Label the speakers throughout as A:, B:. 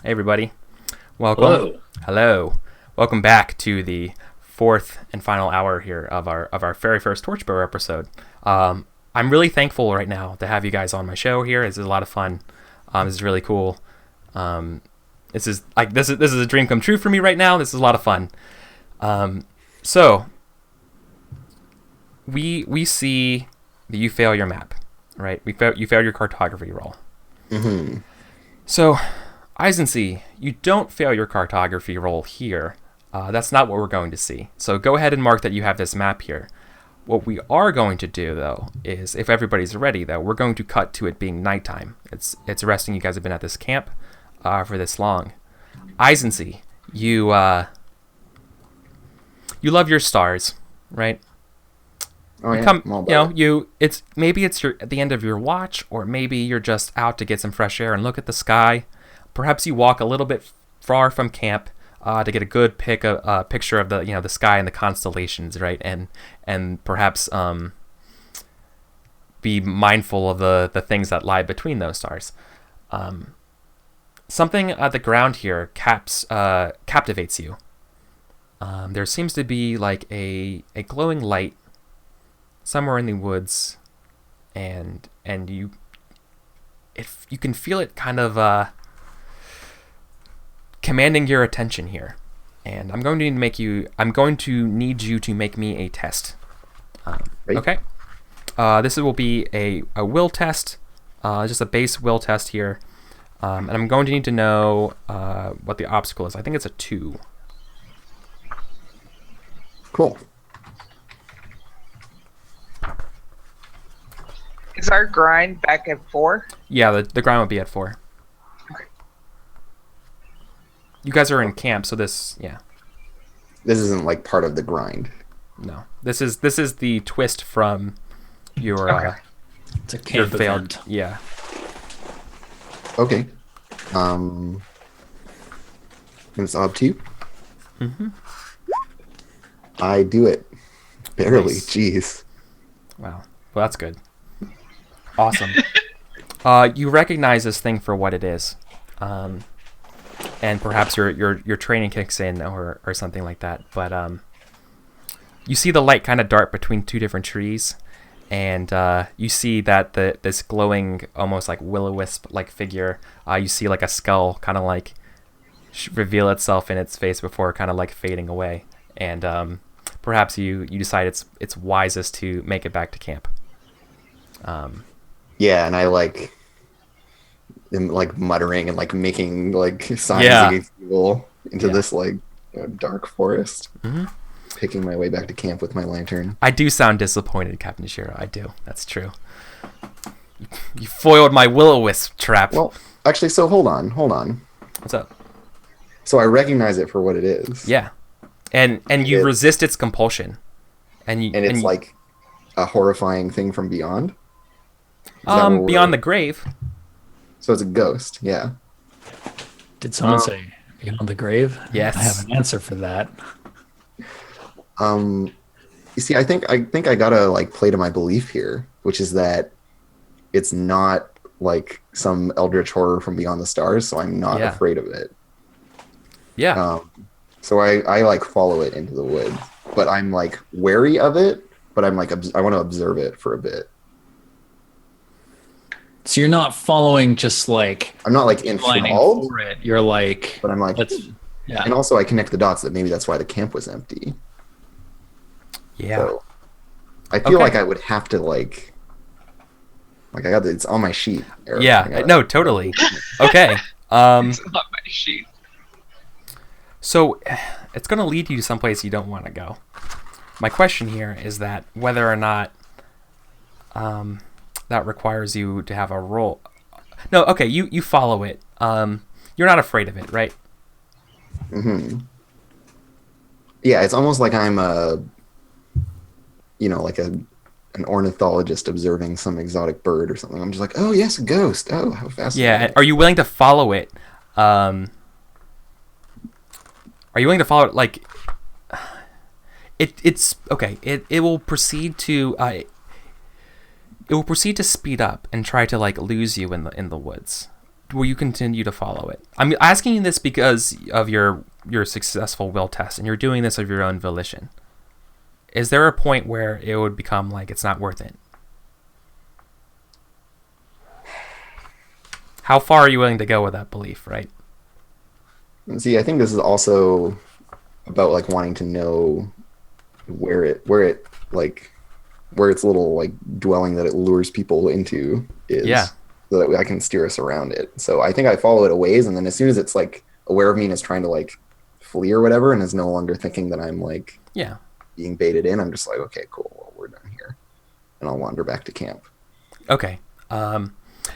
A: Hey everybody, welcome.
B: Hello.
A: Hello, welcome back to the fourth and final hour here of our very first Torchbearer episode. I'm really thankful right now to have you guys on my show here. This is a lot of fun. This is really cool. This is a dream come true for me right now. This is a lot of fun. So we see that you fail your map, right? You failed your cartography roll.
B: Mm-hmm.
A: So, Eisensee, you don't fail your cartography roll here. That's not what we're going to see. So go ahead and mark that you have this map here. What we are going to do, though, is if everybody's ready, though, we're going to cut to it being nighttime. It's resting. You guys have been at this camp for this long. Eisensee, you love your stars, right?
B: Oh
A: You
B: yeah,
A: come,
B: I'm all
A: you know,
B: about
A: maybe it's your at the end of your watch, or maybe you're just out to get some fresh air and look at the sky. Perhaps you walk a little bit far from camp to get a good picture of the sky and the constellations, right? And perhaps be mindful of the things that lie between those stars. Something at the ground here captivates you. There seems to be like a glowing light somewhere in the woods, and you can feel it kind of commanding your attention here. And I'm going to need you to make me a test.
B: Right.
A: Okay. This will be a will test, just a base will test here. And I'm going to need to know what the obstacle is. I think it's a 2.
B: Cool.
C: Is our grind back at 4?
A: Yeah, the grind would be at 4.
C: Okay.
A: You guys are in camp, so yeah.
B: This isn't like part of the grind.
A: No. This is the twist from your
C: Okay.
D: It's a
A: your
D: camp
A: failed.
D: event.
A: Yeah.
B: Okay. And it's up to you.
A: Mm-hmm.
B: I do it. Barely.
A: Nice.
B: Jeez.
A: Wow. Well, that's good. Awesome. You recognize this thing for what it is, and perhaps your training kicks in or something like that. But you see the light kind of dart between two different trees, and you see that this glowing, almost like will-o-wisp like figure. You see like a skull kind of like reveal itself in its face before kind of like fading away, and perhaps you decide it's wisest to make it back to camp.
B: Yeah, and I am like muttering and like making like signs
A: Yeah.
B: against evil into
A: Yeah.
B: this like dark forest.
A: Mm-hmm.
B: Picking my way back to camp with my lantern.
A: I do sound disappointed, Captain Shiro. I do. That's true. You foiled my will-o-wisp trap.
B: Well, actually, so hold on.
A: What's up?
B: So I recognize it for what it is.
A: Yeah, and you
B: It-
A: resist its compulsion, and
B: And it's like a horrifying thing from beyond. Is that what we're-
A: beyond the grave.
B: So it's a ghost. Yeah.
D: Did someone say beyond the grave?
A: Yes.
D: I have an answer for that.
B: You see, I think I gotta like play to my belief here, which is that it's not like some eldritch horror from beyond the stars, so I'm not
A: Yeah.
B: afraid of it.
A: Yeah.
B: So I like follow it into the woods, but I'm like wary of it. But I'm like I want to observe it for a bit.
D: So you're not following just like
B: I'm not like
D: lining
B: enthralled,
D: for it. You're like,
B: but I'm like,
D: yeah.
B: and also I connect the dots that maybe that's why the camp was empty.
A: Yeah.
B: So I feel
A: Okay.
B: like I would have to like I got it's on my sheet. Eric. I
A: Yeah.
B: gotta-
A: No. Totally. Okay.
C: It's not my sheet.
A: So it's going to lead you to someplace you don't want to go. My question here is that whether or not that requires you to have a roll. No, okay, you follow it. You're not afraid of it, right?
B: Yeah, it's almost like I'm like an ornithologist observing some exotic bird or something. I'm just like, oh yes, a ghost. Oh, how fascinating.
A: Yeah. And are you willing to follow it? Are you willing to follow it? Like, it's okay. It will proceed to speed up and try to like lose you in the woods. will you continue to follow it? I'm asking you this because of your successful will test, and you're doing this of your own volition. Is there a point where it would become like it's not worth it? How far are you willing to go with that belief, right?
B: And see, I think this is also about like wanting to know where its little like dwelling that it lures people into is.
A: Yeah.
B: So that I can steer us around it. So I think I follow it a ways, and then as soon as it's like aware of me and is trying to like flee or whatever, and is no longer thinking that I'm like being baited in, I'm just like, okay, cool, well, we're done here, and I'll wander back to camp.
A: Okay.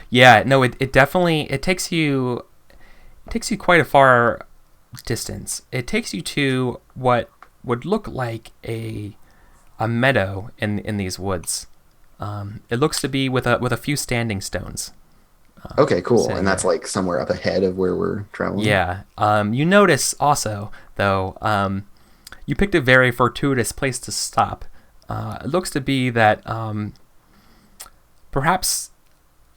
A: Yeah. No. It definitely takes you quite a far distance. It takes you to what would look like a meadow in these woods. It looks to be with a few standing stones.
B: Okay, cool. And that's like somewhere up ahead of where we're traveling.
A: Yeah. You notice also, though, you picked a very fortuitous place to stop. It looks to be that perhaps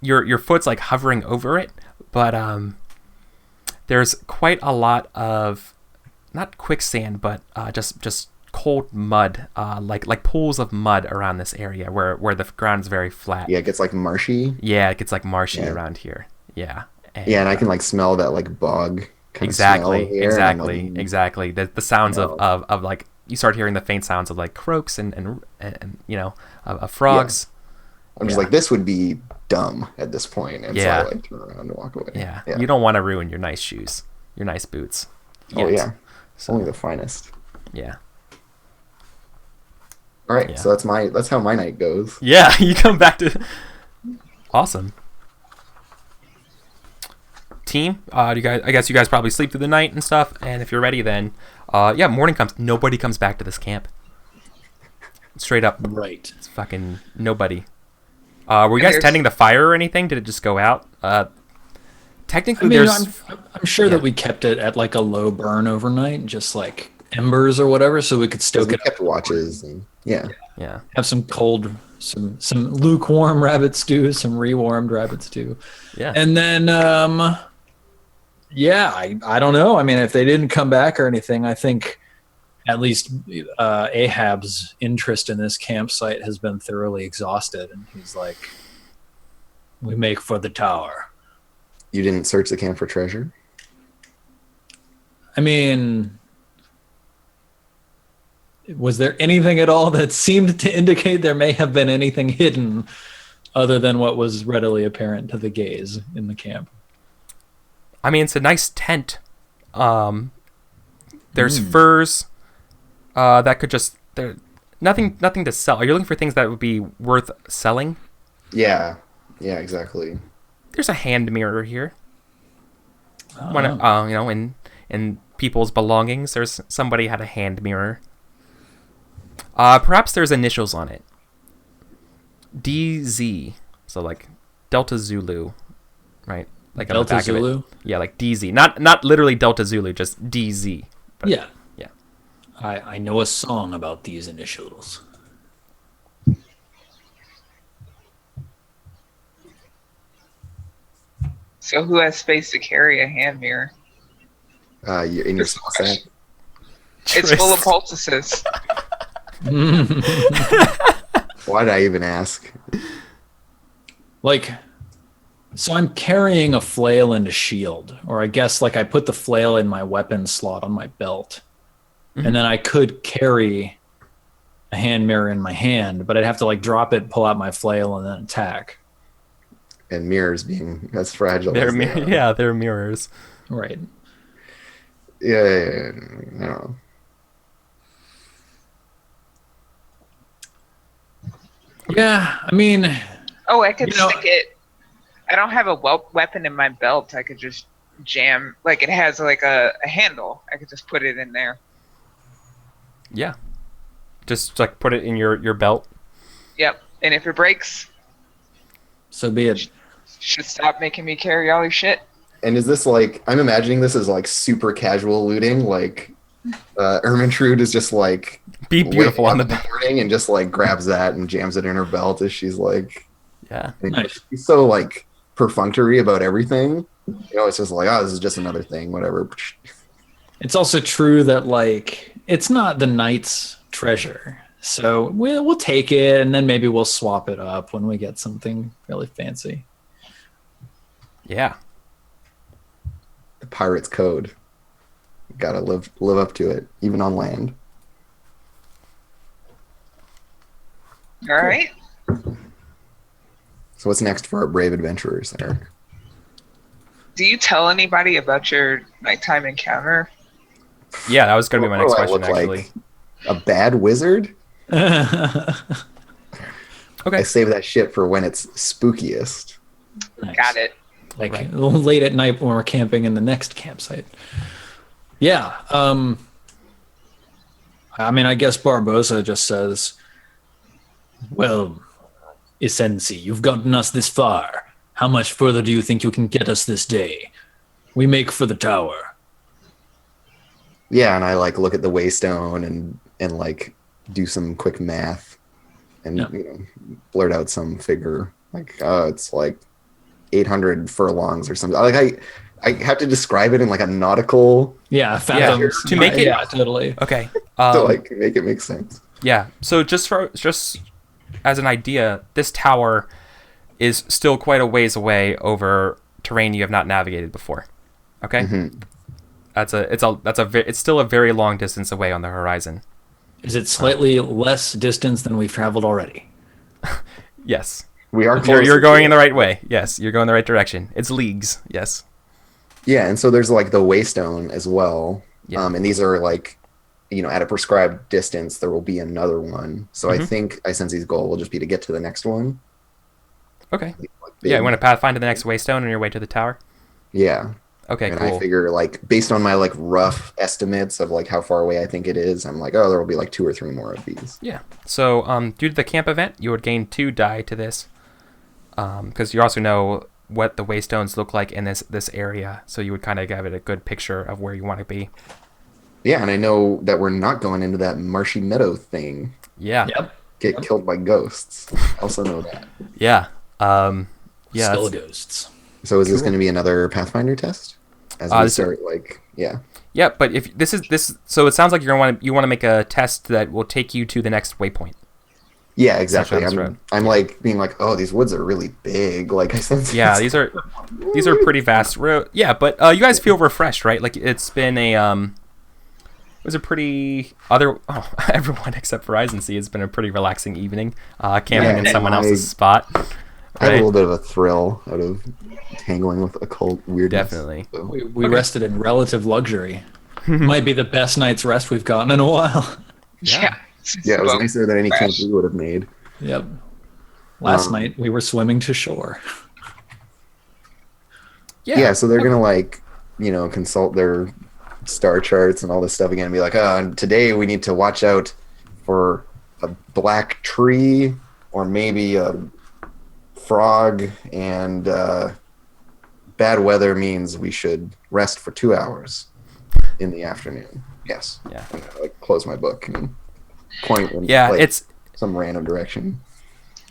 A: your foot's like hovering over it, but there's quite a lot of not quicksand, but just cold mud, like pools of mud around this area where the ground is very flat.
B: Yeah, it gets like marshy.
A: Yeah, it gets like marshy around here. Yeah.
B: And I can like smell that like bog kind
A: exactly,
B: of smell here,
A: exactly. The sounds of like you start hearing the faint sounds of like croaks and of frogs.
B: Yeah. I'm just like, this would be dumb at this point, and so I like turn around and walk away.
A: Yeah. You don't want to ruin your nice shoes, your nice boots.
B: Oh yeah, only the finest.
A: Yeah.
B: All right, so that's how my night goes.
A: Yeah, you come back to awesome. Team, I guess you guys probably sleep through the night and stuff, and if you're ready, then morning comes. Nobody comes back to this camp. Straight up,
D: Right.
A: It's fucking nobody. Were you guys tending the fire or anything? Did it just go out? Technically,
D: I'm sure that we kept it at like a low burn overnight, just like embers or whatever, so we could stoke it.
B: We kept watches and
D: have some cold, some lukewarm rabbit stew, some rewarmed rabbit stew.
A: Yeah,
D: and then I don't know. I mean, if they didn't come back or anything, I think at least Ahab's interest in this campsite has been thoroughly exhausted, and he's like, "We make for the tower."
B: You didn't search the camp for treasure?
D: I mean, was there anything at all that seemed to indicate there may have been anything hidden other than what was readily apparent to the gaze in the camp?
A: I mean, it's a nice tent. There's furs that could just nothing to sell. Are you looking for things that would be worth selling?
B: Yeah, exactly.
A: There's a hand mirror here. In people's belongings, there's somebody had a hand mirror. Perhaps there's initials on it. DZ, so like Delta Zulu, right? Like
D: Delta
A: on the back
D: Zulu.
A: of it. Yeah, like DZ, not literally Delta Zulu, just DZ. But,
D: yeah.
A: Yeah.
D: I know a song about these initials.
C: So who has space to carry a hand mirror?
B: You're in your small sack.
C: It's full of poultices.
B: Why did I even ask?
D: Like, so I'm carrying a flail and a shield, or I guess like I put the flail in my weapon slot on my belt, and then I could carry a hand mirror in my hand, but I'd have to like drop it, pull out my flail, and then attack.
B: And mirrors being as fragile
A: They're
B: as they are.
A: yeah, they're mirrors.
D: Right.
B: Yeah. No.
D: Yeah, I mean...
C: Oh, I could stick it. I don't have a weapon in my belt. I could just jam. Like, it has like a handle. I could just put it in there.
A: Yeah. Just like put it in your belt.
C: Yep. And if it breaks,
D: so be it.
C: Should stop making me carry all your shit.
B: And is this like, I'm imagining this as like super casual looting, like Ermintrude is just like
A: be beautiful on the
B: morning and just like grabs that and jams it in her belt as she's like,
A: yeah,
B: nice. She's so like perfunctory about everything It's just like, oh, this is just another thing, whatever.
D: It's also true that like it's not the knight's treasure, so we'll take it, and then maybe we'll swap it up when we get something really fancy.
A: Yeah.
B: The pirate's code. Gotta live up to it, even on land.
C: All right.
B: So what's next for our brave adventurers, Eric?
C: Do you tell anybody about your nighttime encounter?
A: Yeah, that was going to be my next question, actually.
B: Like a bad wizard?
A: Okay.
B: I save that shit for when it's spookiest.
D: Nice.
C: Got it.
D: Like late at night when we're camping in the next campsite. Yeah. I mean, I guess Barbosa just says, well, Essensi, you've gotten us this far. How much further do you think you can get us this day? We make for the tower.
B: Yeah, and I like look at the waystone and like do some quick math and blurt out some figure like it's like 800 furlongs or something. Like I have to describe it in like a nautical
D: fathoms
A: to make it
D: totally
A: okay
B: to like make it make sense.
A: Yeah, so just as an idea, this tower is still quite a ways away over terrain you have not navigated before. Okay.
B: Mm-hmm.
A: It's still a very long distance away on the horizon.
D: Is it slightly less distance than we've traveled already?
A: Yes.
B: We are
A: close. You're going in the right way. Yes, you're going the right direction. It's leagues. Yes.
B: Yeah, and so there's like the waystone as well.
A: Yeah.
B: And these are like, at a prescribed distance, there will be another one. So I think Isensi's goal will just be to get to the next one.
A: Okay. You want to pathfind to the next waystone on your way to the tower?
B: Yeah.
A: Okay,
B: and
A: cool.
B: I figure, like, based on my, like, rough estimates of, like, how far away I think it is, I'm like, oh, there will be, like, 2 or 3 more of these.
A: Yeah. So, due to the camp event, you would gain 2 die to this. Because you also know what the waystones look like in this area. So you would kind of give it a good picture of where you want to be.
B: Yeah, and I know that we're not going into that marshy meadow thing.
A: Yeah.
D: Yep.
B: Get killed by ghosts. I also know that.
A: Yeah.
D: Skull ghosts.
B: So is this going to be another Pathfinder test? As we start,
A: Yeah, but if this is so it sounds like you want to make a test that will take you to the next waypoint.
B: Yeah, exactly. I'm like being like, oh, these woods are really big. Like I sense.
A: Yeah, these are pretty vast. Yeah, but you guys feel refreshed, right? Like it's been it was a pretty everyone except for Isensi has been a pretty relaxing evening camping in someone else's spot. Right?
B: I had a little bit of a thrill out of tangling with occult weirdness.
A: Definitely.
B: So.
D: We rested in relative luxury. Might be the best night's rest we've gotten in a while.
C: Yeah.
B: Yeah, it was nicer than any camp we would have made.
D: Yep. Last night we were swimming to shore.
B: Yeah, so they're gonna consult their star charts and all this stuff again and be like, and today we need to watch out for a black tree or maybe a frog, and bad weather means we should rest for 2 hours in the afternoon. Yes.
A: Yeah.
B: I'm gonna, close my book and point in
A: it's
B: some random direction.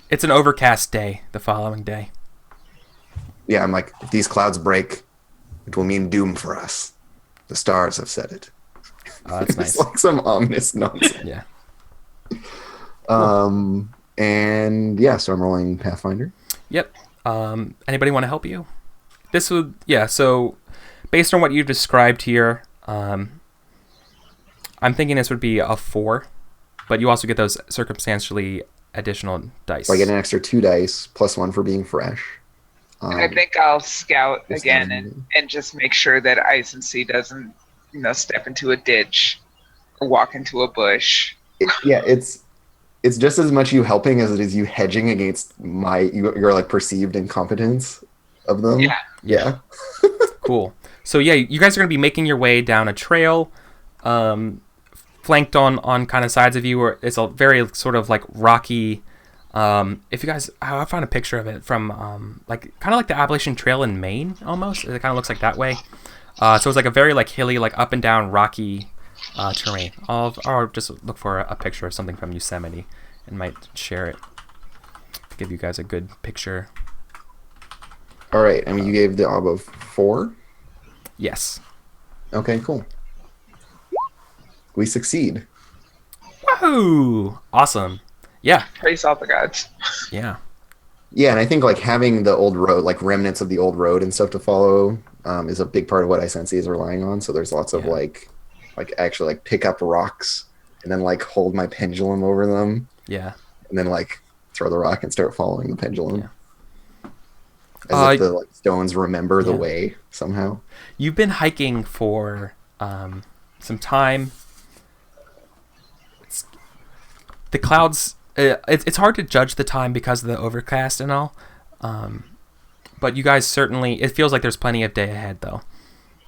A: It's an overcast day the following day.
B: Yeah, I'm like, if these clouds break, it will mean doom for us. The stars have said it.
A: Oh, that's nice.
B: It's like some ominous nonsense.
A: Yeah.
B: And yeah, so I'm rolling Pathfinder.
A: Yep. Anybody want to help you? So based on what you've described here, I'm thinking this would be a 4, but you also get those circumstantially additional dice.
B: So I get an extra 2 dice plus 1 for being fresh.
C: I think I'll scout again and just make sure that Isensi doesn't, step into a ditch or walk into a bush.
B: It's just as much you helping as it is you hedging against your like perceived incompetence of them. Yeah.
A: Cool. So yeah, you guys are going to be making your way down a trail, flanked on kind of sides of you, or it's a very sort of like rocky. If you guys, I found a picture of it from kind of like the Appalachian Trail in Maine almost. It kind of looks like that way. So it's like a very like hilly, like up and down rocky terrain. I'll just look for a picture of something from Yosemite and might share it to give you guys a good picture.
B: All right. I mean, you gave the ob of 4.
A: Yes.
B: Okay, cool. We succeed.
A: Woohoo! Awesome. Yeah.
C: Praise all the gods.
A: Yeah.
B: Yeah, and I think like having the old road, like remnants of the old road and stuff to follow, is a big part of what iSense is relying on. So there's lots of like actually like pick up rocks and then like hold my pendulum over them.
A: Yeah.
B: And then like throw the rock and start following the pendulum.
A: Yeah.
B: As if the like, stones remember the way somehow.
A: You've been hiking for some time. The clouds. It's hard to judge the time because of the overcast and all. But you guys certainly. It feels like there's plenty of day ahead, though.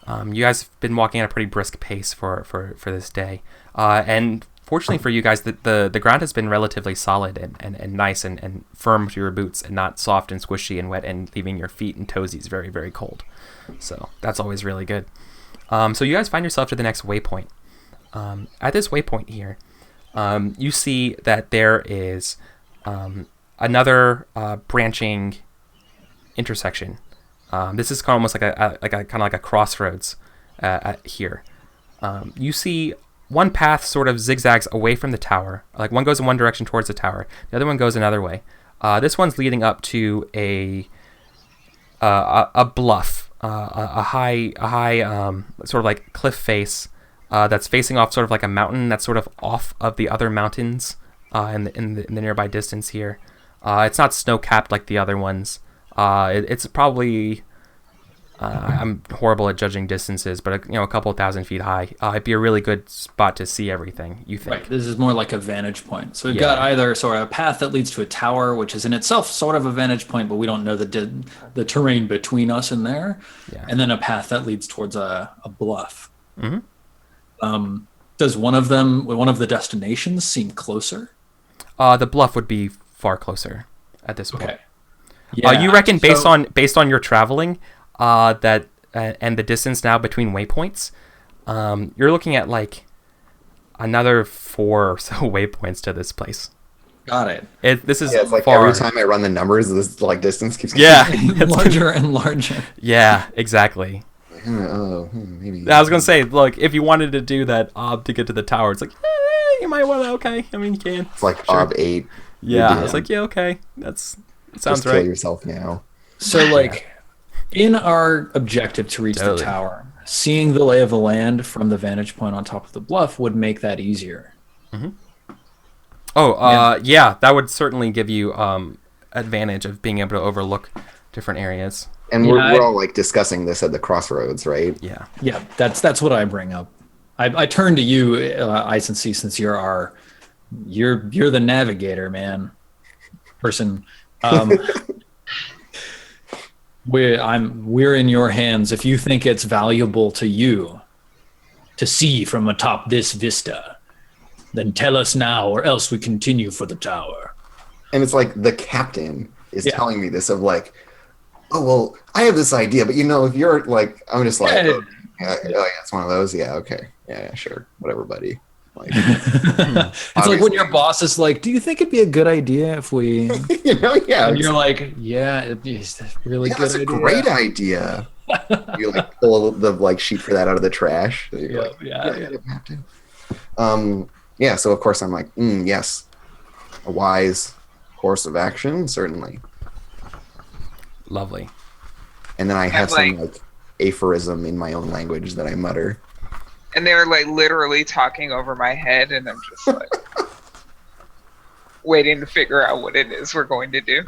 A: You guys have been walking at a pretty brisk pace for this day, and fortunately for you guys, the ground has been relatively solid and nice and firm to your boots, and not soft and squishy and wet and leaving your feet and toesies very, very cold. So that's always really good. So you guys find yourself to the next waypoint. At this waypoint here, you see that there is another branching intersection. This is almost like a crossroads here. You see one path sort of zigzags away from the tower. Like one goes in one direction towards the tower, the other one goes another way. This one's leading up to a bluff, a high sort of like cliff face that's facing off sort of like a mountain that's sort of off of the other mountains in the nearby distance here. It's not snow-capped like the other ones. It's probably I'm horrible at judging distances, but a couple thousand feet high. It'd be a really good spot to see everything, you think?
D: Right. This is more like a vantage point. So we've got either sort of a path that leads to a tower, which is in itself sort of a vantage point, but we don't know the terrain between us and there. Yeah. And then a path that leads towards a bluff. Mm-hmm. Does one of the destinations seem closer?
A: The bluff would be far closer at this point.
D: Okay. Yeah.
A: You reckon based on your traveling, that and the distance now between waypoints, you're looking at like another 4 or so waypoints to this place.
D: Got it.
A: This is
B: it's like
A: far.
B: Every time I run the numbers, this like distance keeps getting
D: larger and larger.
A: Yeah, exactly.
B: Maybe.
A: I was gonna say, look, if you wanted to do that to get to the tower, it's like you might want to. Okay, I mean you can.
B: It's like ob 8.
A: Yeah, it's like okay, it sounds
B: just
A: right.
B: Kill yourself now.
D: So like. In our objective to reach the tower, seeing the lay of the land from the vantage point on top of the bluff would make that easier.
A: Mm-hmm. Oh, yeah, that would certainly give you advantage of being able to overlook different areas.
B: And we're all like discussing this at the crossroads, right?
A: Yeah.
D: Yeah, that's what I bring up. I turn to you, Ice and C, since you're the navigator, man. Person. We're in your hands. If you think it's valuable to you to see from atop this vista, then tell us now, or else we continue for the tower.
B: And it's like the captain is telling me this of like, oh well, I have this idea, but if you're like, I'm just like, it's one of those. Yeah, okay, yeah, sure, whatever, buddy. Like,
D: it's like when your boss is like, do you think it'd be a good idea if we
B: and
D: you're like, yeah, it'd be a really good idea.
B: Great idea. You like pull the like sheet for that out of the trash. So of course I'm like, yes, a wise course of action, certainly.
A: Lovely.
B: And then I have some like aphorism in my own language that I mutter.
C: And they were like literally talking over my head, and I'm just like waiting to figure out what it is we're going to do.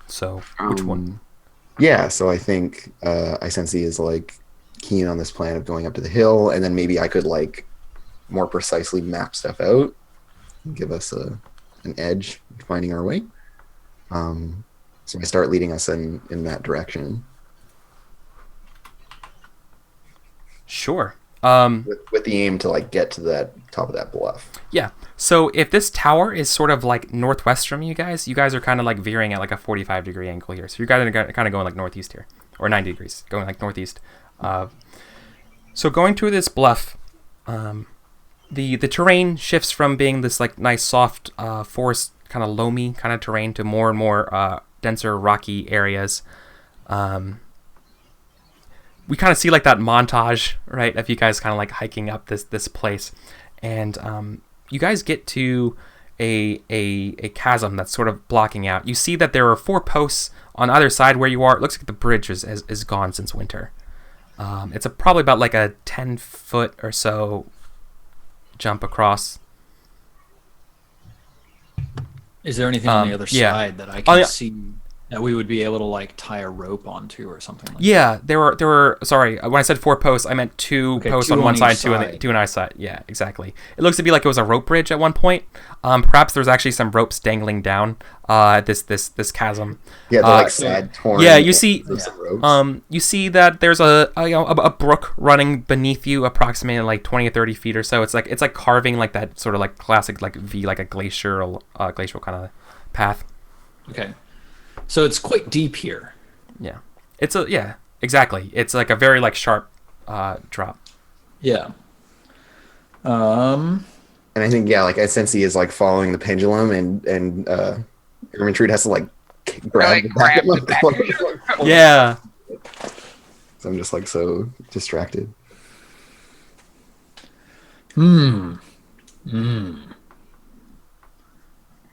A: So, which one?
B: Yeah, so I think Isensi is like keen on this plan of going up to the hill, and then maybe I could like more precisely map stuff out and give us an edge in finding our way. So I start leading us in that direction.
A: Sure.
B: With the aim to like get to that top of that bluff.
A: Yeah. So if this tower is sort of like northwest from you guys are kind of like veering at like a 45-degree angle here. So you guys are kind of going like northeast here, or 90 degrees, going like northeast. So going through this bluff, the terrain shifts from being this like nice soft forest kind of loamy kind of terrain to more and more denser rocky areas. We kind of see like that montage, right, of you guys kind of like hiking up this place, and you guys get to a chasm that's sort of blocking out. You see that there are 4 posts on either side where you are. It looks like the bridge is gone since winter. It's probably about like a 10-foot or so jump across.
D: Is there anything on the other side that I can see that we would be able to like tie a rope onto or something like that?
A: There were sorry, when I said 4 posts, I meant 2 posts on one side, 2 on the other side. Yeah, exactly. It looks to be like it was a rope bridge at one point. Perhaps there's actually some ropes dangling down this chasm.
B: Yeah, they're like sad torn.
A: Yeah, you see that there's a brook running beneath you, approximately like 20 or 30 feet or so. It's like carving like that sort of like classic like V, like a glacial kind of path.
D: Okay. So it's quite deep here.
A: Yeah. Exactly. It's like a very like sharp drop.
D: Yeah.
B: And I think like I sense he is like following the pendulum, and Ermintrude has to like grab the back of my
A: Yeah.
B: So I'm just like so distracted.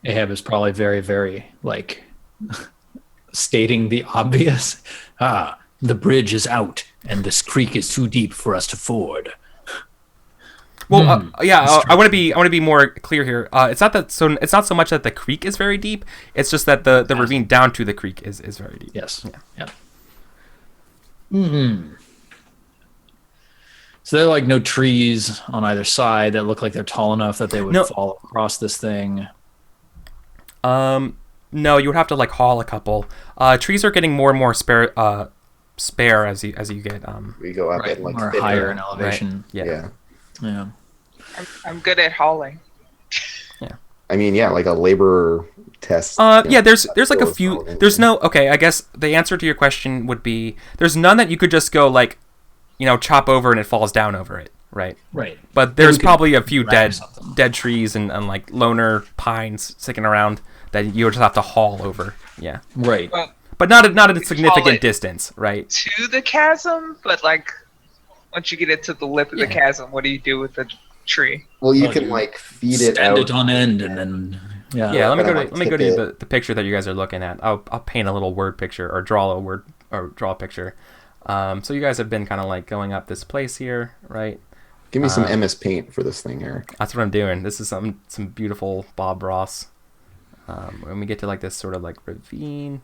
D: Ahab is probably very, very like stating the obvious. The bridge is out, and this creek is too deep for us to ford.
A: Well, I want to be more clear here. It's not so much that the creek is very deep. It's just that the ravine down to the creek is very deep.
D: Yes. Yeah. So there are like no trees on either side that look like they're tall enough that they would fall across this thing.
A: No, you would have to like haul a couple. Trees are getting more and more spare as you get
B: we go up and like
D: more higher in elevation.
A: Right.
D: Yeah.
C: I'm good at hauling.
A: Yeah.
B: I mean, like a labor test.
A: There's like a few. There's no. Okay, I guess the answer to your question would be there's none that you could just go like, chop over and it falls down over it. Right.
D: Right.
A: But there's probably a few dead trees and like loner pines sticking around that you would just have to haul over. Yeah.
D: Right.
A: But not at a significant distance, right?
C: To the chasm, but like once you get it to the lip of the chasm, what do you do with the tree?
B: Well, you can like feed it out.
D: Stand it on end and then
A: let me go to the picture that you guys are looking at. I'll paint a little word picture or draw a picture. So you guys have been kind of like going up this place here, right?
B: Give me some MS Paint for this thing, Eric.
A: That's what I'm doing. This is some beautiful Bob Ross. When we get to like this sort of like ravine,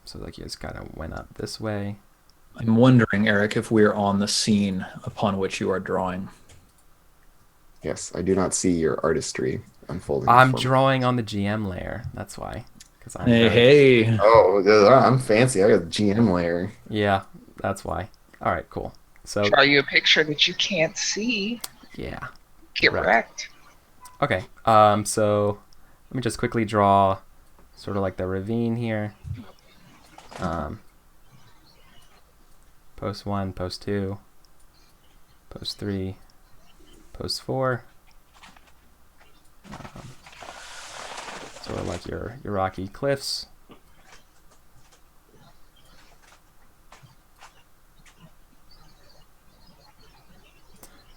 A: so like you just kind of went up this way.
D: I'm wondering, Eric, if we're on the scene upon which you are drawing.
B: Yes, I do not see your artistry unfolding.
A: I'm drawing on the GM layer. That's why.
D: Hey.
B: Oh, I'm fancy. I got the GM layer.
A: Yeah, that's why. All right, cool. So
C: draw you a picture that you can't see.
A: Yeah.
C: Get wrecked.
A: Okay. So let me just quickly draw sort of like the ravine here. Post 1, post 2, post 3, post 4. Sort of like your rocky cliffs.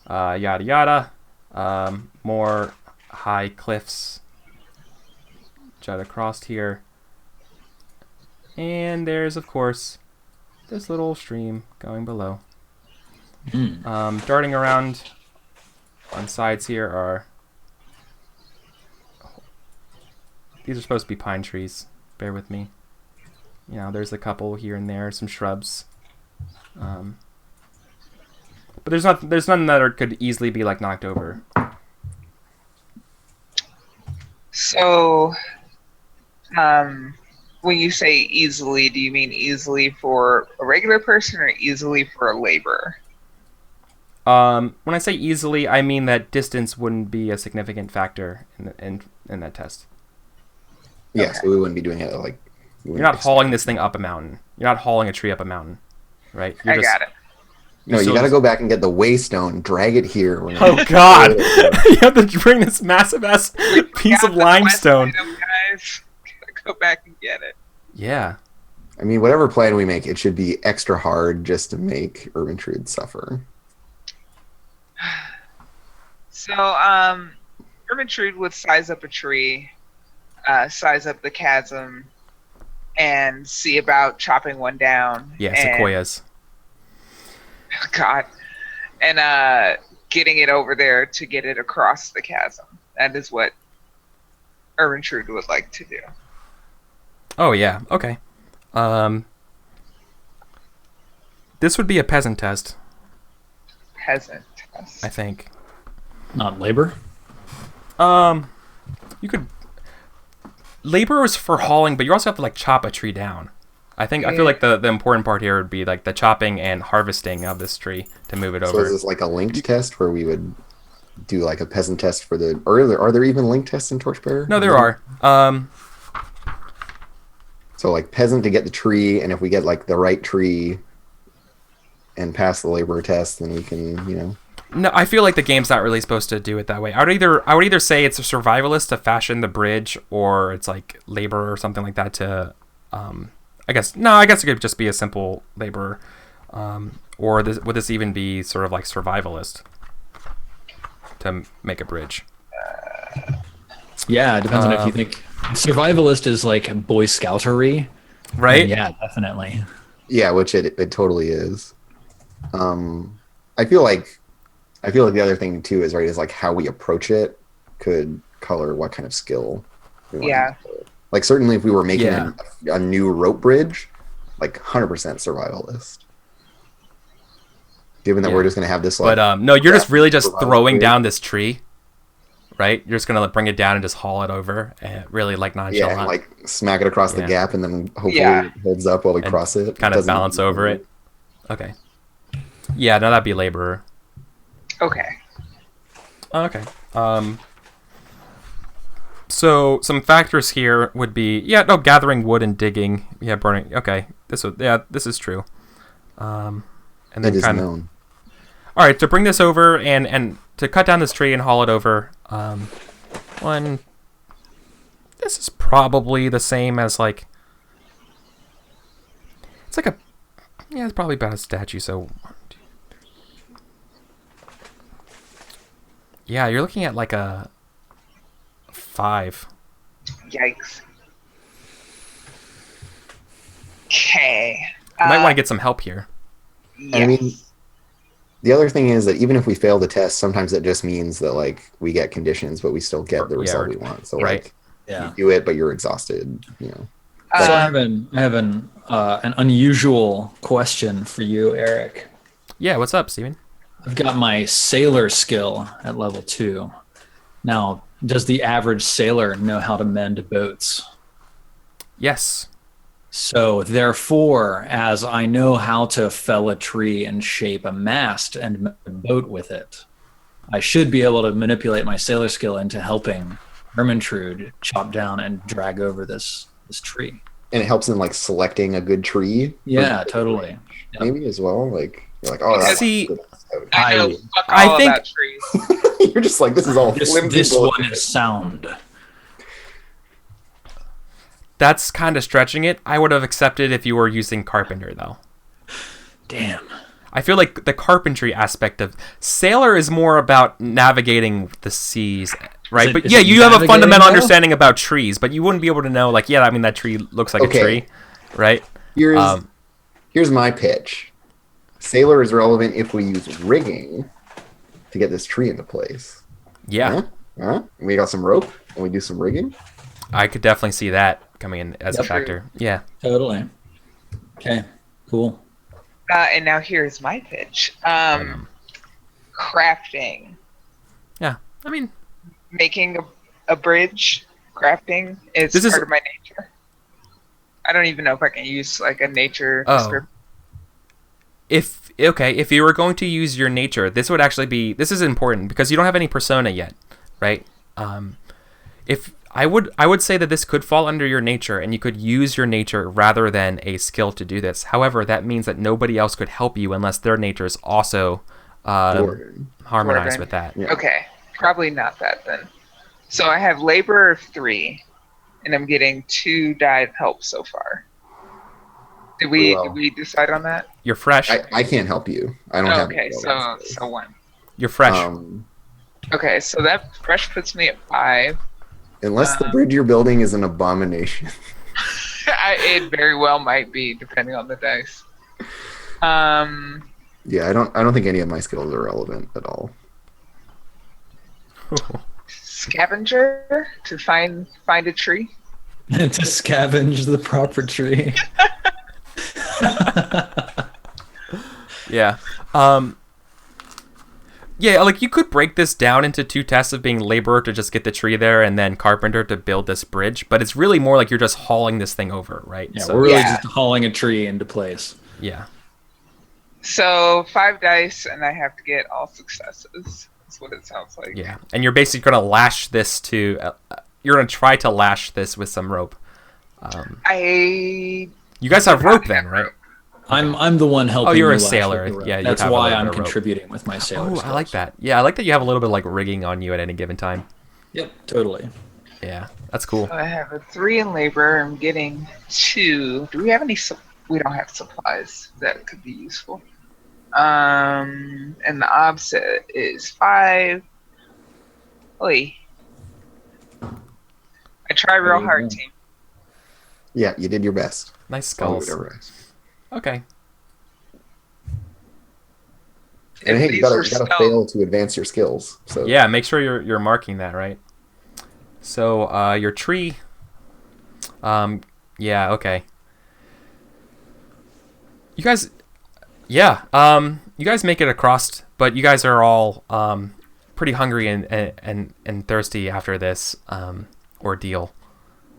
A: Yada yada. More high cliffs jut across here. And there's, of course, this little stream going below. Darting around on sides here are... These are supposed to be pine trees. Bear with me. There's a couple here and there, some shrubs. But there's none that could easily be like knocked over.
C: So, when you say easily, do you mean easily for a regular person or easily for a laborer?
A: When I say easily, I mean that distance wouldn't be a significant factor in that test.
B: Yeah, so we wouldn't be doing it like...
A: You're not hauling this thing up a mountain. You're not hauling a tree up a mountain, right?
C: I got it.
B: No, you got to go back and get the waystone, drag it here.
A: Oh God! You have to bring this massive ass piece of limestone.
C: go back and get it.
A: Yeah.
B: I mean, whatever plan we make, it should be extra hard just to make Ermintrude suffer.
C: So, Ermintrude would size up a tree, size up the chasm, and see about chopping one down.
A: Yeah, sequoias.
C: God. And getting it over there to get it across the chasm. That is what Ermintrude would like to do.
A: Oh, yeah. Okay. This would be a peasant test.
C: Peasant test.
A: I think.
D: Not labor?
A: You could... Labor is for hauling, but you also have to, like, chop a tree down. I feel like the important part here would be, like, the chopping and harvesting of this tree to move it over.
B: So is this like a linked test where we would do, like, a peasant test for the... Are there even linked tests in Torchbearer?
A: No, there are.
B: So, like, peasant to get the tree, and if we get, like, the right tree and pass the labor test, then we can, you know...
A: No, I feel like the game's not really supposed to do it that way. I would either say it's a survivalist to fashion the bridge, or it's like labor or something like that to, I guess it could just be a simple labor, or would this even be sort of like survivalist to make a bridge?
D: Yeah, it depends on if you think survivalist is like Boy Scoutery,
A: right?
D: Yeah, definitely.
B: Yeah, which it totally is. I feel like the other thing too is like how we approach it could color what kind of skill we want.
C: Yeah.
B: Like certainly if we were making a new rope bridge, like 100% survivalist. Given that we're just gonna have this like
A: no, you're just really just throwing down this tree, right? You're just gonna like, bring it down and just haul it over and really like nonchalant.
B: Yeah, and, like smack it across the gap and then hopefully it holds up while we cross it.
A: Kind of balance over it. Okay. Yeah, no, that'd be laborer.
C: Okay.
A: Okay. So some factors here would be gathering wood and digging. Yeah, burning. Okay, this is true. And then
B: it is known.
A: All right, to bring this over and to cut down this tree and haul it over. This is probably the same as like. It's like it's probably about a statue. So. Yeah, you're looking at like a 5.
C: Yikes. Okay.
A: You might want to get some help here.
C: Yes.
B: I mean, the other thing is that even if we fail the test, sometimes it just means that like we get conditions, but we still get the result we want. So like, you do it, but you're exhausted. You know.
D: So I have an unusual question for you, Eric.
A: Yeah, what's up, Steven?
D: I've got my sailor skill at level 2. Now, does the average sailor know how to mend boats?
A: Yes.
D: So, therefore, as I know how to fell a tree and shape a mast and mend a boat with it, I should be able to manipulate my sailor skill into helping Ermintrude chop down and drag over this tree.
B: And it helps in like selecting a good tree.
D: Yeah, totally.
B: Maybe as well. Like you're like, oh, that's
A: good.
C: I know I think about trees.
B: You're just like, this is all
D: this one is sound.
A: That's kind of stretching it. I would have accepted if you were using carpenter though.
D: Damn.
A: I feel like the carpentry aspect of sailor is more about navigating the seas, right? But you have a fundamental understanding about trees, but you wouldn't be able to know like, that tree looks like a tree, right?
B: Here's my pitch. Sailor is relevant if we use rigging to get this tree into place.
A: Yeah.
B: We got some rope and we do some rigging.
A: I could definitely see that coming in as a factor. Yeah.
D: Totally. Okay. Cool.
C: And now here's my pitch. Crafting.
A: Yeah. I mean,
C: making a bridge, crafting is part of my nature. I don't even know if I can use like a nature description.
A: If you were going to use your nature, this is important because you don't have any persona yet, right? If I would say that this could fall under your nature and you could use your nature rather than a skill to do this. However, that means that nobody else could help you unless their nature is also harmonized with that.
C: Yeah. Okay, probably not that then. So I have labor of 3, and I'm getting 2 die of help so far. Did we decide on that?
A: You're fresh.
B: I can't help you. I don't have.
C: Okay, so 1.
A: You're fresh.
C: Okay, so that fresh puts me at 5.
B: Unless the bridge you're building is an abomination.
C: It very well might be, depending on the dice.
B: Yeah, I don't think any of my skills are relevant at all.
C: Scavenger to find a tree.
D: To scavenge the proper tree.
A: Yeah. Yeah, like you could break this down into 2 tests of being laborer to just get the tree there and then carpenter to build this bridge, but it's really more like you're just hauling this thing over, right?
D: Yeah, we're really just hauling a tree into place.
A: Yeah.
C: So 5 dice and I have to get all successes. That's what it sounds like.
A: Yeah, and you're basically going to lash this to... you're going to try to lash this with some rope.
C: You
A: guys have rope then, right?
D: I'm the one helping.
A: Oh, you're
D: you
A: a sailor. Yeah,
D: that's why I'm contributing with my sailor.
A: Oh, I like that. Yeah, I like that you have a little bit of like rigging on you at any given time.
D: Yep, totally.
A: Yeah, that's cool.
C: So I have a 3 in labor. I'm getting 2. Do we have any? We don't have supplies that could be useful. And the offset is 5. Oi. I try real hard, team.
B: Yeah, you did your best.
A: Nice skulls. Okay.
B: And hey, you gotta fail to advance your skills. So
A: yeah, make sure you're marking that, right? So your tree. Yeah. Okay. You guys. Yeah. You guys make it across, but you guys are all pretty hungry and thirsty after this ordeal.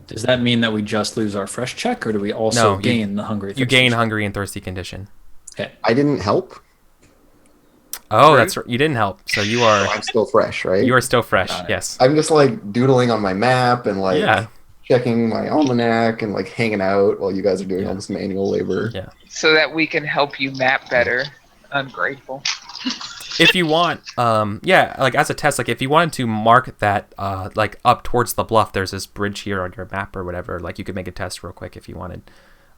D: Does that mean that we just lose our fresh check, or do we also gain the hungry?
A: You gain hungry and thirsty condition.
D: Okay.
B: I didn't help.
A: Oh, that's right. You didn't help, so you are.
B: I'm still fresh, right?
A: You are still fresh. Yes.
B: I'm just like doodling on my map and like checking my almanac and like hanging out while you guys are doing all this manual labor.
A: Yeah.
C: So that we can help you map better. Ungrateful.
A: If you want, like as a test, like if you wanted to mark that, like up towards the bluff, there's this bridge here on your map or whatever. Like you could make a test real quick if you wanted,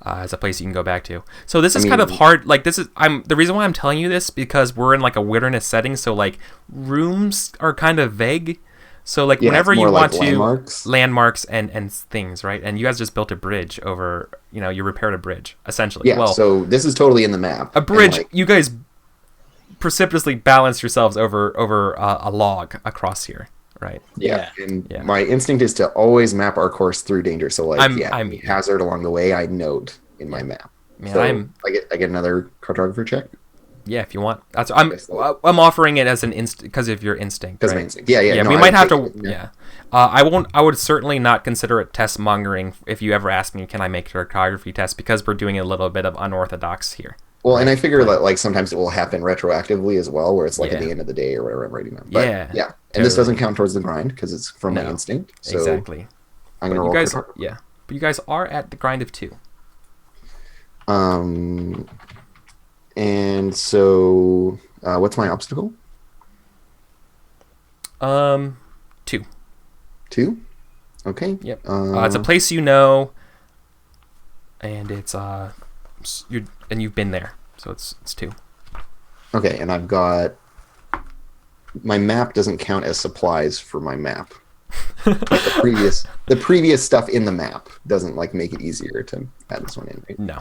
A: as a place you can go back to. So this is kind of hard. Like this is, the reason why I'm telling you this because we're in like a wilderness setting. So like rooms are kind of vague. So like whenever you want to landmarks and things, right? And you guys just built a bridge over, you repaired a bridge essentially.
B: Yeah. So this is totally in the map.
A: A bridge. You guys precipitously balance yourselves over a log across here, right?
B: Yeah. And my instinct is to always map our course through danger. So like, hazard along the way, I note in my map.
A: Man,
B: so I get another cartographer check.
A: Yeah, if you want. I'm offering it as an instinct because of your instinct.
B: Because my instinct. Yeah.
A: No, we might have to. Yeah. I won't. I would certainly not consider it test mongering if you ever ask me, can I make a cartography test? Because we're doing a little bit of unorthodox here.
B: Well, and I figure that like sometimes it will happen retroactively as well, where it's like at the end of the day or whatever I'm writing them. But, yeah.
A: Totally.
B: And this doesn't count towards the grind because it's from my instinct. So
A: exactly.
B: I'm gonna roll.
A: But you guys are at the grind of 2.
B: And so, what's my obstacle?
A: 2.
B: 2? Okay.
A: Yep. It's a place and it's you've been there, so it's 2.
B: Okay, and I've got my map doesn't count as supplies for my map. Like the previous stuff in the map doesn't like make it easier to add this one in, right?
A: No.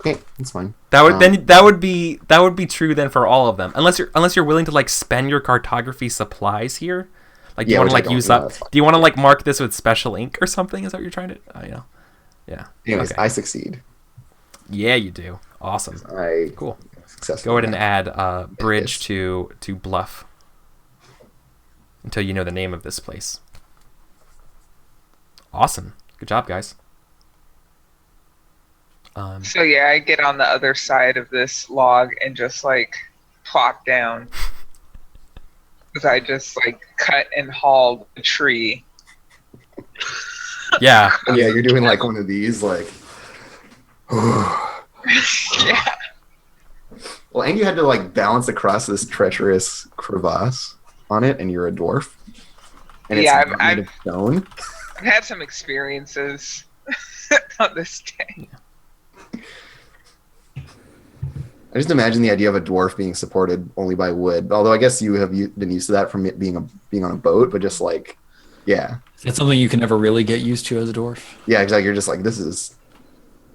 B: Okay, that's fine.
A: That would be true then for all of them, unless you're willing to like spend your cartography supplies here. Like, do you want to like use up? Do you want to like mark this with special ink or something? Is that what you're trying to? Yeah.
B: Anyways, I succeed.
A: Yeah, you do. Awesome. Cool.
B: Successful.
A: Go ahead and add bridge to bluff until you know the name of this place. Awesome. Good job, guys.
C: So yeah, I get on the other side of this log and just like plop down. Because I just like cut and hauled a tree.
A: Yeah.
B: Yeah, you're doing like one of these like
C: yeah.
B: Well, and you had to like balance across this treacherous crevasse on it, and you're a dwarf. And it's made of stone.
C: I've had some experiences on this day.
B: I just imagine the idea of a dwarf being supported only by wood. Although I guess you have been used to that from it being on a boat, but just like, yeah.
D: It's something you can never really get used to as a dwarf.
B: Yeah, exactly. You're just like, this is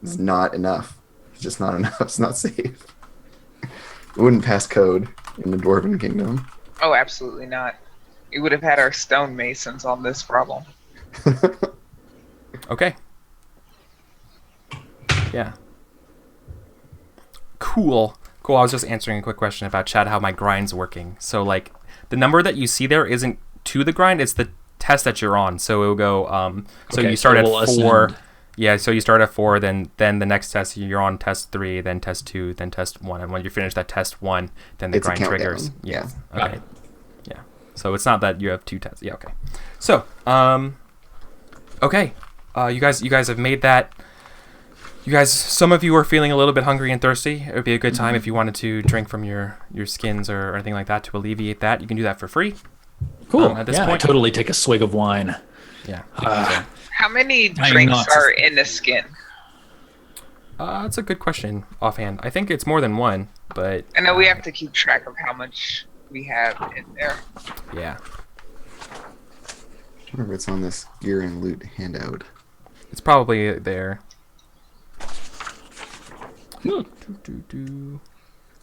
B: not enough. It's just not enough. It's not safe. It wouldn't pass code in the Dwarven Kingdom.
C: Oh, absolutely not. We would have had our stonemasons on this problem.
A: Okay. Yeah. Cool. I was just answering a quick question about chat, how my grind's working. So, like, the number that you see there isn't to the grind, it's the test that you're on. So it'll go, so you start at 4. Ascend. Yeah, so you start at 4, then the next test, you're on test 3, then test 2, then test 1. And when you finish that test 1, then the grind triggers.
B: Yeah.
A: Okay. Yeah. So it's not that you have 2 tests. Yeah, okay. So, okay. You guys have made that. You guys, some of you are feeling a little bit hungry and thirsty. It would be a good time if you wanted to drink from your skins or anything like that to alleviate that. You can do that for free.
D: Cool.
A: At this point.
D: I totally take a swig of wine.
A: Yeah.
C: How many drinks are in a skin?
A: That's a good question offhand. I think it's more than one, but...
C: I know we have to keep track of how much we have in there.
A: Yeah.
B: I remember it's on this gear and loot handout.
A: It's probably there.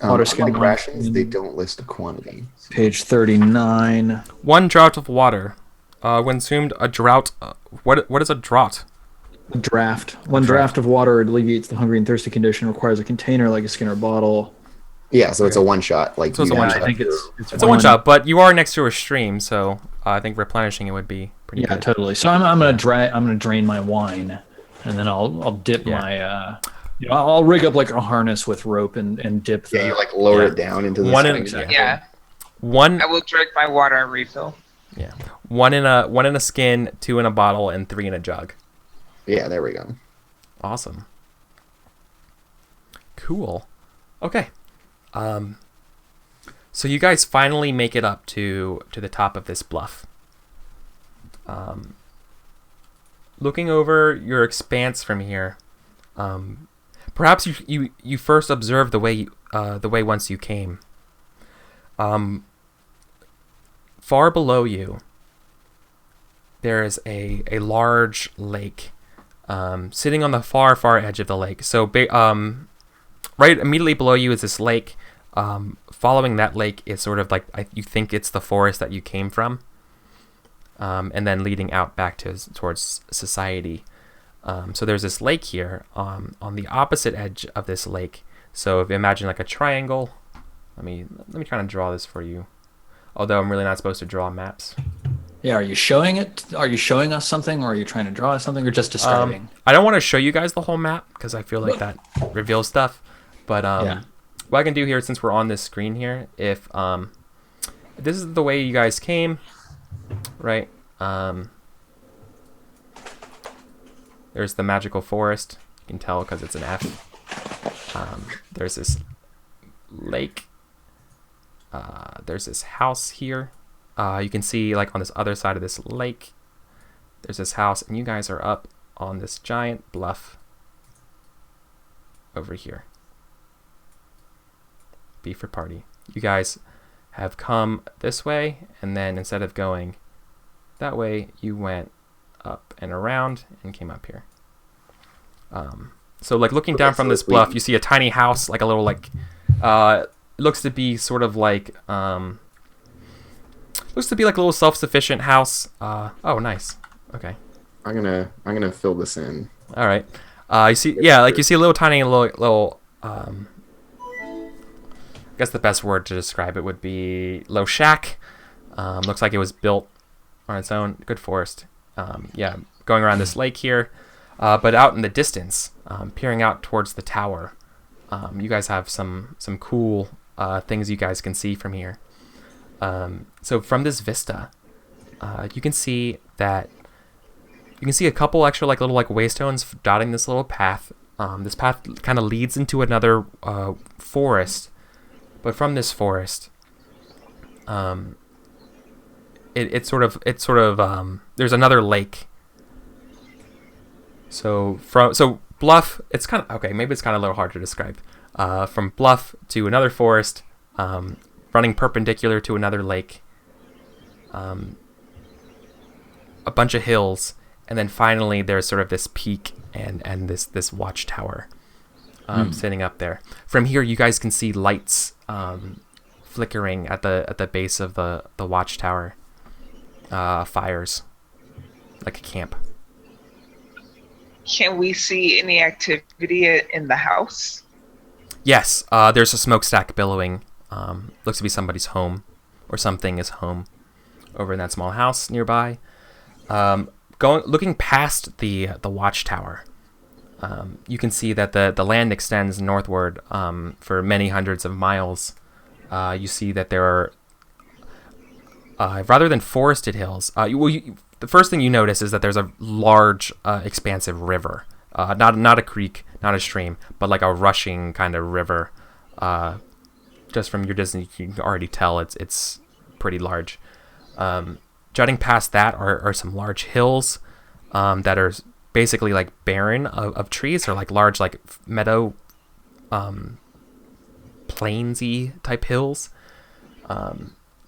D: Water skin
B: rations, they don't list a quantity.
D: Page 39.
A: 1 draught of water. When consumed, a drought. What is a draught?
D: A draft. One draft of water alleviates the hungry and thirsty condition. Requires a container like a skin or bottle.
B: Yeah, so it's a one shot. Like
A: so it's a one shot.
D: I think it's
A: a one shot, but you are next to a stream, so I think replenishing it would be pretty good.
D: Yeah, totally. So I'm gonna drain my wine, and then I'll dip my. I'll rig up like a harness with rope and dip.
B: Yeah, you like lower it down into the
C: thing. Yeah. I will drink my water and refill.
A: Yeah. 1 in a skin, 2 in a bottle, and 3 in a jug.
B: Yeah, there we go.
A: Awesome. Cool. Okay. So you guys finally make it up to the top of this bluff. Looking over your expanse from here, perhaps you first observe the way once you came. Far below you, there is a large lake, sitting on the far edge of the lake. So, right immediately below you is this lake. Following that lake is sort of like you think it's the forest that you came from, and then leading out back towards society. So there's this lake here. On the opposite edge of this lake. So if you imagine like a triangle. Let me try to draw this for you. Although I'm really not supposed to draw maps.
D: Yeah, are you showing it? Are you showing us something, or are you trying to draw us something, or just describing?
A: I don't want to show you guys the whole map because I feel like that reveals stuff. But what I can do here, since we're on this screen here, if this is the way you guys came, right? There's the magical forest. You can tell because it's an F. There's this lake. There's this house here. You can see like on this other side of this lake, there's this house, and you guys are up on this giant bluff over here. B for party. You guys have come this way, and then instead of going that way, you went up and around and came up here. So like looking down from this bluff, you see a tiny house, like a little like looks to be sort of like looks to be like a little self-sufficient house. Oh, nice. Okay.
B: I'm gonna fill this in.
A: All right. You see, yeah, like you see a little tiny little. I guess the best word to describe it would be low shack. Looks like it was built on its own. Good forest. Yeah, going around this lake here, but out in the distance, peering out towards the tower. You guys have some cool things you guys can see from here. So from this vista, you can see that a couple extra like little like waystones dotting this little path. This path kind of leads into another forest, but from this forest, it's sort of there's another lake So bluff. It's kind of okay. Maybe it's kind of a little hard to describe. From bluff to another forest, running perpendicular to another lake, a bunch of hills, and then finally there's sort of this peak and this watchtower sitting up there. From here, you guys can see lights flickering at the base of the watchtower. Fires, like a camp.
C: Can we see any activity in the house?
A: Yes, there's a smokestack billowing. Looks to be somebody's home, or something is home, over in that small house nearby. Looking past the watchtower, you can see that the land extends northward for many hundreds of miles. You see that there are, rather than forested hills, the first thing you notice is that there's a large, expansive river. Not a creek, not a stream, but like a rushing kind of river. Just from your distance, you can already tell it's pretty large. Jutting past that are some large hills that are basically like barren of trees, or like large like meadow, plainsy type hills.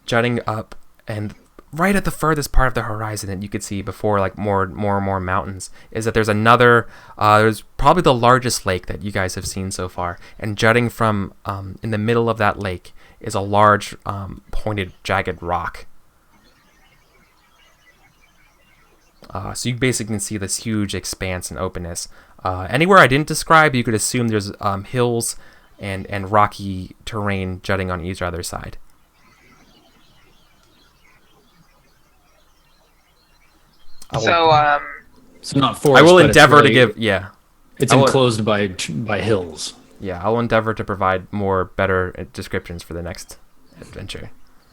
A: Jutting up, and right at the furthest part of the horizon that you could see before like more and more mountains is that there's another, there's probably the largest lake that you guys have seen so far, and jutting from in the middle of that lake is a large pointed jagged rock. So you basically can see this huge expanse and openness. Anywhere I didn't describe, you could assume there's hills and rocky terrain jutting on each other side.
C: So
D: not forest.
A: I will
D: but
A: endeavor
D: it's really,
A: to give.
D: It's enclosed by hills.
A: Yeah, I'll endeavor to provide better descriptions for the next adventure.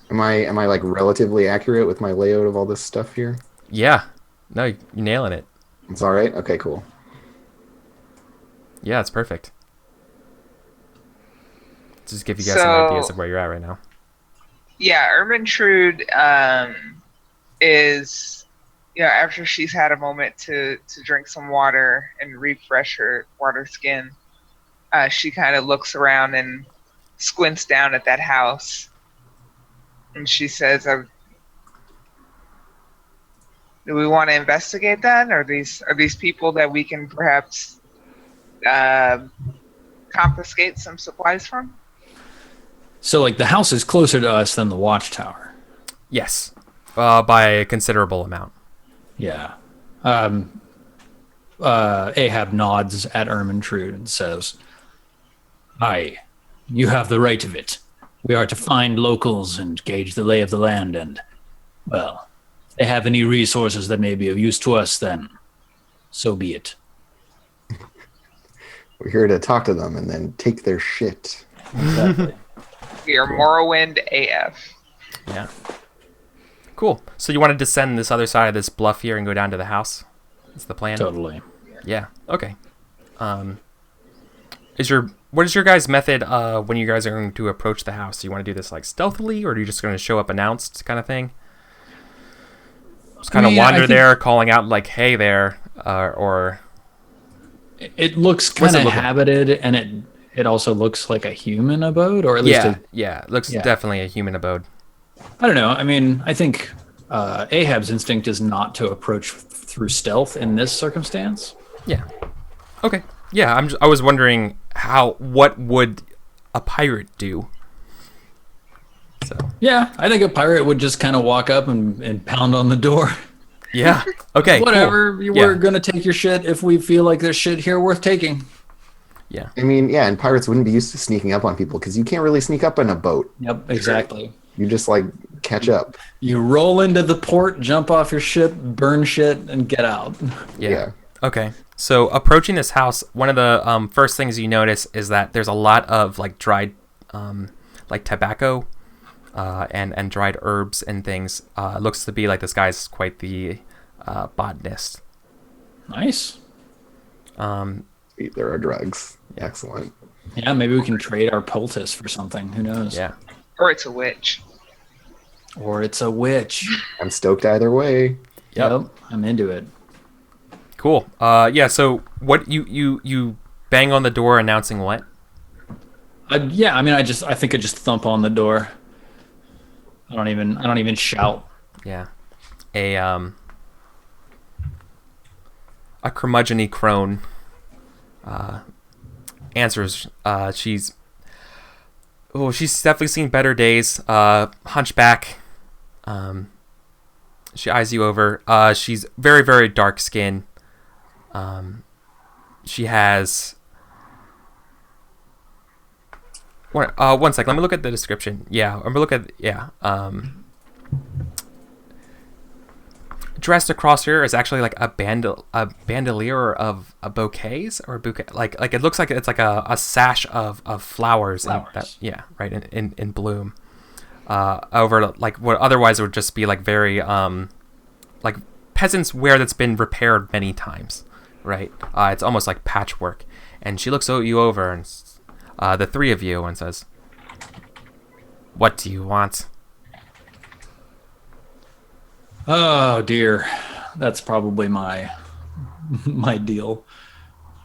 B: Am I like relatively accurate with my layout of all this stuff here?
A: Yeah. No, you're nailing it.
B: It's all right. Okay, cool.
A: Yeah, it's perfect. Just give you guys some ideas of where you're at right now.
C: Yeah, Ermintrude is, after she's had a moment to drink some water and refresh her water skin, she kind of looks around and squints down at that house, and she says, do we want to investigate that? Are these people that we can perhaps confiscate some supplies from?
D: So, like, the house is closer to us than the watchtower.
A: Yes, by a considerable amount.
D: Yeah. Ahab nods at Ermintrude and says, "Aye, you have the right of it. We are to find locals and gauge the lay of the land, and, well, if they have any resources that may be of use to us, then so be it."
B: We're here to talk to them and then take their shit.
D: Exactly.
C: We are Morrowind AF.
A: Yeah. Cool. So you want to descend this other side of this bluff here and go down to the house? That's the plan?
D: Totally.
A: Yeah. Okay. What is your guys' method when you guys are going to approach the house? Do you want to do this like stealthily, or are you just going to show up announced kind of thing? Just kind of wander there, calling out like, "Hey there," or
D: it looks kind of habited, and it also looks like a human abode, or at least
A: it looks definitely a human abode.
D: I don't know. I mean, I think Ahab's instinct is not to approach through stealth in this circumstance.
A: Yeah. Okay. Yeah, I was wondering what would a pirate do? So.
D: Yeah, I think a pirate would just kind of walk up and pound on the door.
A: Yeah. Okay.
D: Whatever.
A: Cool.
D: We're gonna take your shit if we feel like there's shit here worth taking.
A: Yeah.
B: I mean, yeah, and pirates wouldn't be used to sneaking up on people because you can't really sneak up in a boat.
D: Yep, exactly.
B: You just like catch up.
D: You roll into the port, jump off your ship, burn shit, and get out.
A: Yeah. Okay. So approaching this house, one of the first things you notice is that there's a lot of like dried, like tobacco, and dried herbs and things. It looks to be like this guy's quite the botanist.
D: Nice.
B: There are drugs. Excellent.
D: Yeah, maybe we can trade our poultice for something. Who knows?
C: Yeah. Or it's a witch.
D: Or it's a witch.
B: I'm stoked either way.
D: Yep. I'm into it.
A: Cool. Yeah. So what you bang on the door announcing what?
D: Yeah, I mean, I think I just thump on the door. I don't even shout.
A: Yeah. A curmudgeon-y crone answers. She's definitely seen better days. Hunchback. She eyes you over. She's very, very dark skin. She has. One sec. Let me look at the description. Yeah, I'm look at dressed across here is actually like a bandolier of bouquets or bouquet. Like it looks like it's like a sash of flowers. Right in bloom. Over like what otherwise would just be like very like peasants' wear that's been repaired many times, right? It's almost like patchwork. And she looks you over and the three of you and says, "What do you want?"
D: Oh dear, that's probably my deal.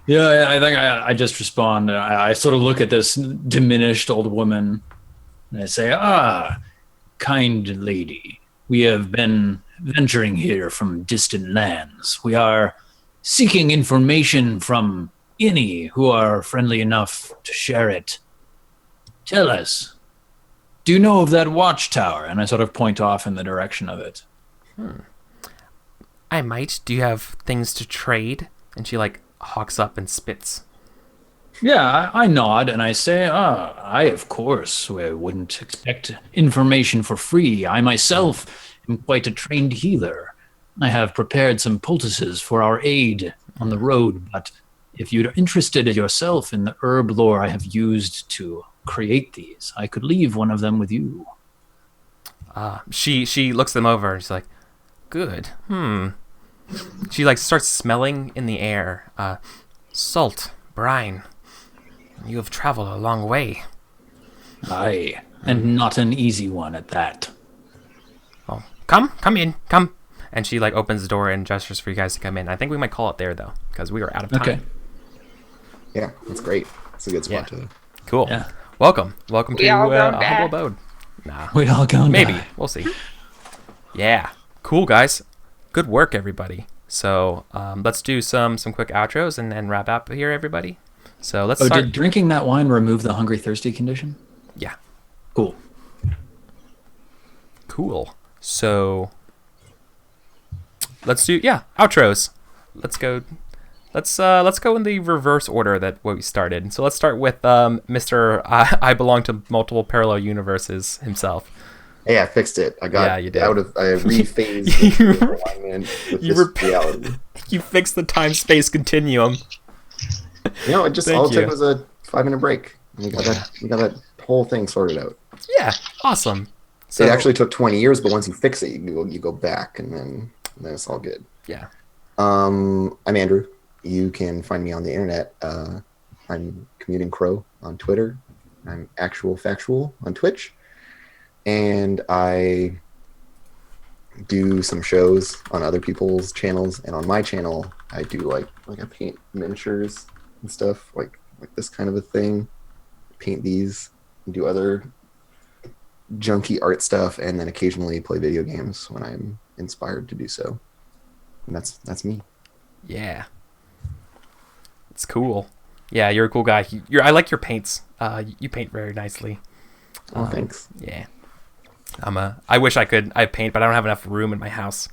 D: Yeah, I think I just respond. I sort of look at this diminished old woman and I say, kind lady, we have been venturing here from distant lands. We are seeking information from any who are friendly enough to share it. Tell us, do you know of that watchtower? And I sort of point off in the direction of it.
A: I might. Do you have things to trade? And she like hawks up and spits.
D: Yeah, I nod and I say, I of course wouldn't expect information for free. I myself am quite a trained healer. I have prepared some poultices for our aid on the road, but if you're interested yourself in the herb lore I have used to create these, I could leave one of them with you.
A: She looks them over and she's like, good. She like starts smelling in the air. Salt, brine. You have traveled a long way.
D: Aye, and not an easy one at that.
A: Oh, come in, come. And she like opens the door and gestures for you guys to come in. I think we might call it there though, because we are out of time.
D: Okay.
B: Yeah, that's great. It's a good spot to.
A: Cool.
D: Yeah.
A: Welcome to a humble abode. Nah.
D: We all go.
A: Maybe. We'll see. Yeah. Cool, guys. Good work, everybody. So let's do some quick outros and then wrap up here, everybody. So let's start.
D: Did drinking that wine remove the hungry thirsty condition?
A: Yeah. Cool. So let's do outros. Let's go in the reverse order that what we started. So let's start with Mr. I belong to multiple parallel universes himself.
B: Hey, I fixed it. I got
A: you did.
B: I rephased the alignment with this reality.
A: You fixed the time-space continuum.
B: You know, it took was a 5-minute break. We got that whole thing sorted out.
A: Yeah, awesome. So
B: it actually took 20 years, but once you fix it, you go back, and then it's all good.
A: Yeah.
B: I'm Andrew. You can find me on the internet. I'm Commuting Crow on Twitter. I'm Actual Factual on Twitch. And I do some shows on other people's channels, and on my channel I do like I paint miniatures and stuff like this kind of a thing. Paint these and do other junky art stuff, and then occasionally play video games when I'm inspired to do so. And that's me.
A: Yeah. It's cool. Yeah, you're a cool guy. I like your paints. You paint very nicely.
B: Oh, thanks.
A: Yeah. I wish I paint, but I don't have enough room in my house.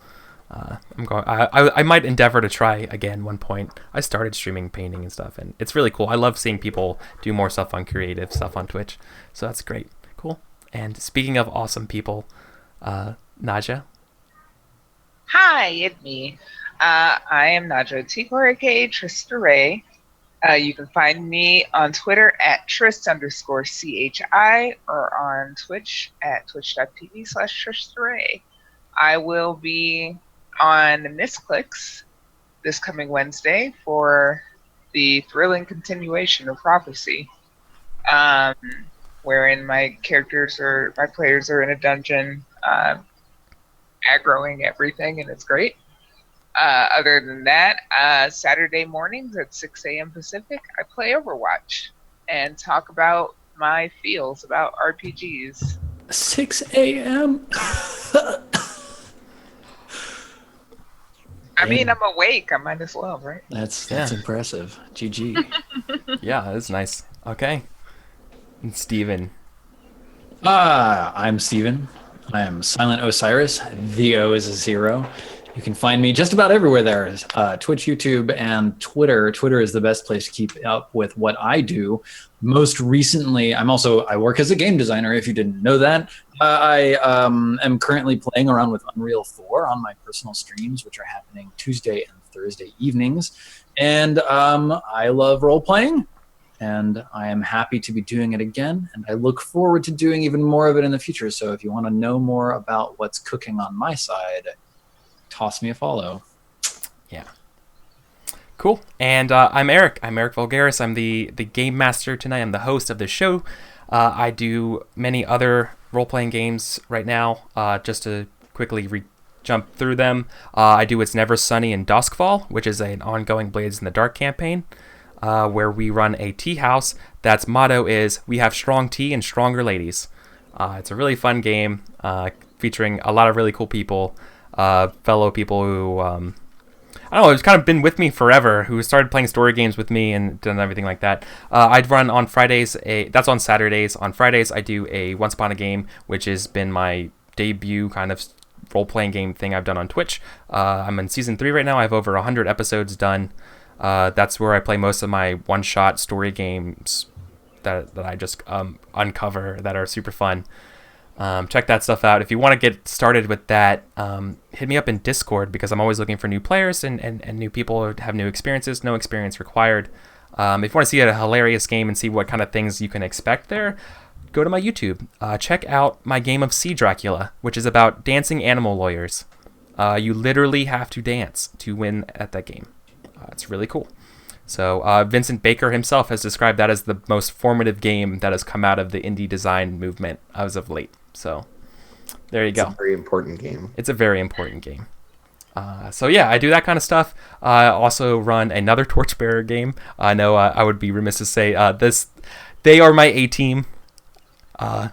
A: I might endeavor to try again one point. I started streaming painting and stuff, and it's really cool. I love seeing people do more stuff on creative stuff on Twitch. So that's great. Cool. And speaking of awesome people, Naja.
C: Hi, it's me. I am Naja Tikor, aka Trista Ray. You can find me on Twitter at Trist_CHI or on Twitch at twitch.tv/TristaRay. I will be on Misclicks this coming Wednesday for the thrilling continuation of Prophecy, wherein my players are in a dungeon, aggroing everything, and it's great. Other than that, Saturday mornings at 6 a.m. Pacific, I play Overwatch and talk about my feels about RPGs.
D: 6 a.m.
C: I mean, I'm awake. I might as well, right?
D: That's impressive. GG.
A: Yeah, that's nice. Okay. And Steven.
D: I'm Steven. I am Silent Osiris. The O is a 0. You can find me just about everywhere there. Twitch, YouTube, and Twitter. Twitter is the best place to keep up with what I do. Most recently, I work as a game designer, if you didn't know that. I am currently playing around with Unreal 4 on my personal streams, which are happening Tuesday and Thursday evenings. And I love role-playing, and I am happy to be doing it again. And I look forward to doing even more of it in the future. So if you want to know more about what's cooking on my side, toss me a follow.
A: Yeah. Cool. And I'm Eric. I'm EricVulgaris. I'm the game master tonight. I'm the host of the show. I do many other role-playing games right now. Just to quickly jump through them, I do It's Never Sunny in Duskfall, which is an ongoing Blades in the Dark campaign, where we run a tea house that's motto is "We have strong tea and stronger ladies." It's a really fun game featuring a lot of really cool people. Fellow people who, I don't know, it's kind of been with me forever, who started playing story games with me and done everything like that. I'd run on Fridays, that's on Saturdays. On Fridays, I do a Once Upon a Game, which has been my debut kind of role-playing game thing I've done on Twitch. I'm in Season 3 right now. I have over 100 episodes done. That's where I play most of my one-shot story games that I just uncover that are super fun. Check that stuff out. If you want to get started with that, hit me up in Discord, because I'm always looking for new players and new people who have new experiences, no experience required. If you want to see a hilarious game and see what kind of things you can expect there, go to my YouTube. Check out my game of Sea Dracula, which is about dancing animal lawyers. You literally have to dance to win at that game. It's really cool. So Vincent Baker himself has described that as the most formative game that has come out of the indie design movement as of late. So there you go.
B: It's a very important game.
A: It's a very important game. So yeah, I do that kind of stuff. I also run another Torchbearer game. I know I would be remiss to say they are my A team. I'm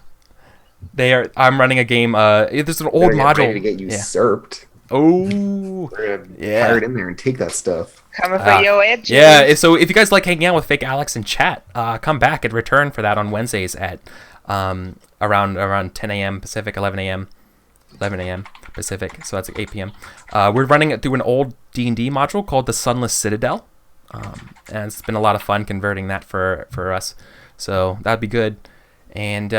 A: running a game. There's an old module.
B: Ready to get usurped.
A: Oh,
B: yeah. Fire it in there and take that stuff.
C: Coming for your edges.
A: Yeah. So if you guys like hanging out with Fake Alex in chat, come back and return for that on Wednesdays at around 10 a.m. Pacific, 11 a.m. Pacific. So that's like 8 p.m. We're running it through an old D&D module called the Sunless Citadel, and it's been a lot of fun converting that for us. So that'd be good. And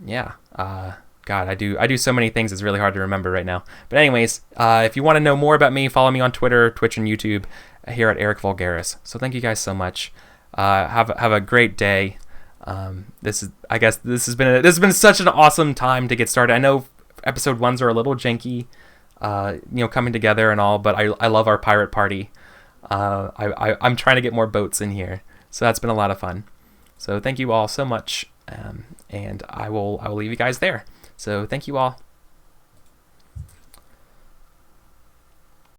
A: yeah. God, I do so many things. It's really hard to remember right now. But anyways, if you want to know more about me, follow me on Twitter, Twitch, and YouTube here at EricVulgaris. So thank you guys so much. Have a great day. This has been such an awesome time to get started. I know episode 1s are a little janky, coming together and all, but I love our pirate party. I'm trying to get more boats in here, so that's been a lot of fun. So thank you all so much, and I will leave you guys there. So thank you all.